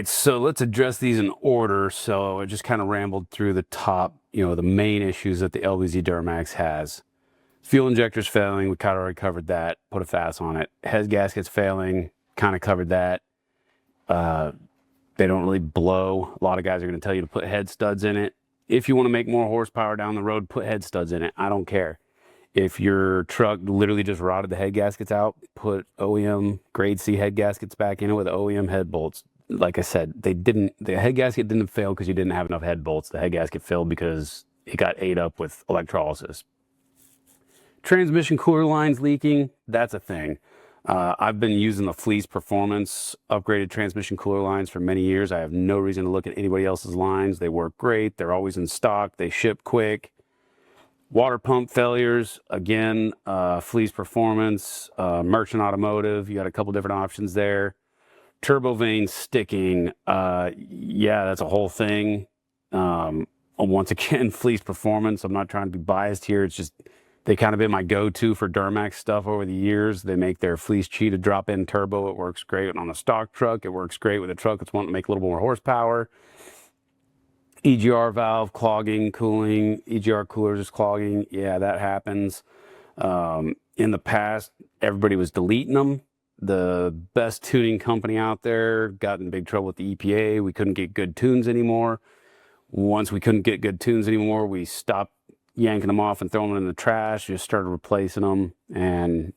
right, so let's address these in order. So I just kind of rambled through the top, the main issues that the LBZ Duramax has. Fuel injectors failing, we kind of already covered that, put a FAS on it. Head gaskets failing, kind of covered that. They don't really blow. A lot of guys are going to tell you to put head studs in it. If you want to make more horsepower down the road, put head studs in it. I don't care. If your truck literally just rotted the head gaskets out, put OEM grade C head gaskets back in it with OEM head bolts. Like I said, the head gasket didn't fail because you didn't have enough head bolts. The head gasket failed because it got ate up with electrolysis. Transmission cooler lines leaking, that's a thing. I've been using the Fleece Performance upgraded transmission cooler lines for many years. I have no reason to look at anybody else's lines. They work great. They're always in stock. They ship quick. Water pump failures, again, Fleece Performance, Merchant Automotive. You got a couple different options there. Turbo vane sticking, yeah, that's a whole thing. Once again, Fleece Performance. I'm not trying to be biased here. It's just they kind of been my go-to for Duramax stuff over the years. They make their Fleece Cheetah drop-in turbo. It works great on a stock truck. It works great with a truck that's wanting to make a little more horsepower. EGR valve clogging, cooling, EGR coolers is clogging. Yeah, that happens. In the past, everybody was deleting them. The best tuning company out there got in big trouble with the EPA. We couldn't get good tunes anymore. Once we couldn't get good tunes anymore, we stopped yanking them off and throwing them in the trash. Just started replacing them. And,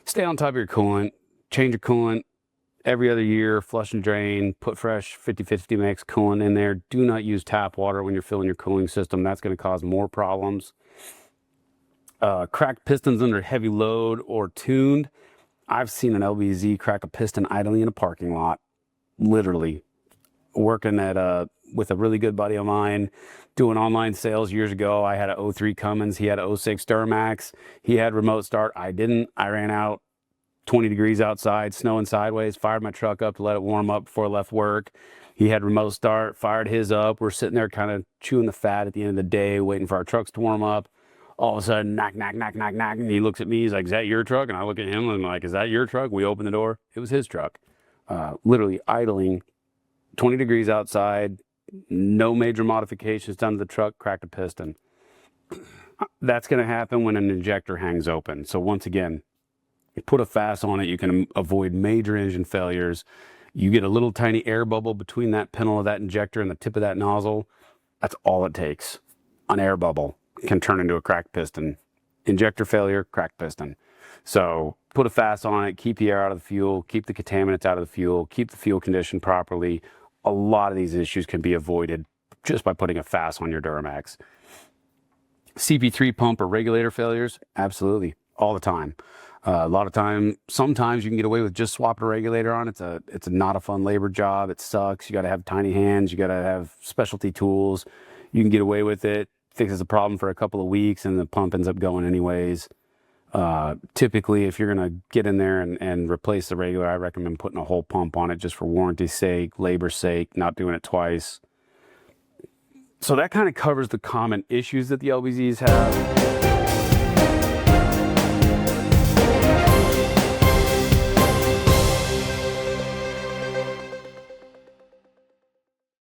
stay on top of your coolant. Change your coolant every other year. Flush and drain. Put fresh 50/50 mix coolant in there. Do not use tap water when you're filling your cooling system. That's going to cause more problems. Cracked pistons under heavy load or tuned. I've seen an LBZ crack a piston idling in a parking lot. Literally. Working at with a really good buddy of mine, doing online sales years ago. I had a 03 Cummins. He had a 06 Duramax. He had remote start. I didn't. I ran out 20 degrees outside, snowing sideways, fired my truck up to let it warm up before I left work. He had remote start, fired his up. We're sitting there kind of chewing the fat at the end of the day, waiting for our trucks to warm up. All of a sudden, knock, knock, knock, knock, knock. And he looks at me. He's like, "Is that your truck?" And I look at him and I'm like, "Is that your truck?" We open the door. It was his truck. Literally idling, 20 degrees outside, no major modifications done to the truck, cracked a piston. That's going to happen when an injector hangs open. So once again, you put a FAS on it, you can avoid major engine failures. You get a little tiny air bubble between that pintle of that injector and the tip of that nozzle. That's all it takes. An air bubble can turn into a cracked piston. Injector failure, cracked piston. So put a FAS on it, keep the air out of the fuel, keep the contaminants out of the fuel, keep the fuel conditioned properly. A lot of these issues can be avoided just by putting a FAS on your Duramax. CP3 pump or regulator failures, absolutely, all the time. A lot of time, sometimes you can get away with just swapping a regulator on. It's not a fun labor job. It sucks. You got to have tiny hands. You got to have specialty tools. You can get away with it. Fixes the problem for a couple of weeks, and the pump ends up going anyways. Typically, if you're going to get in there and replace the regulator, I recommend putting a whole pump on it just for warranty's sake, labor's sake, not doing it twice. So that kind of covers the common issues that the LBZs have.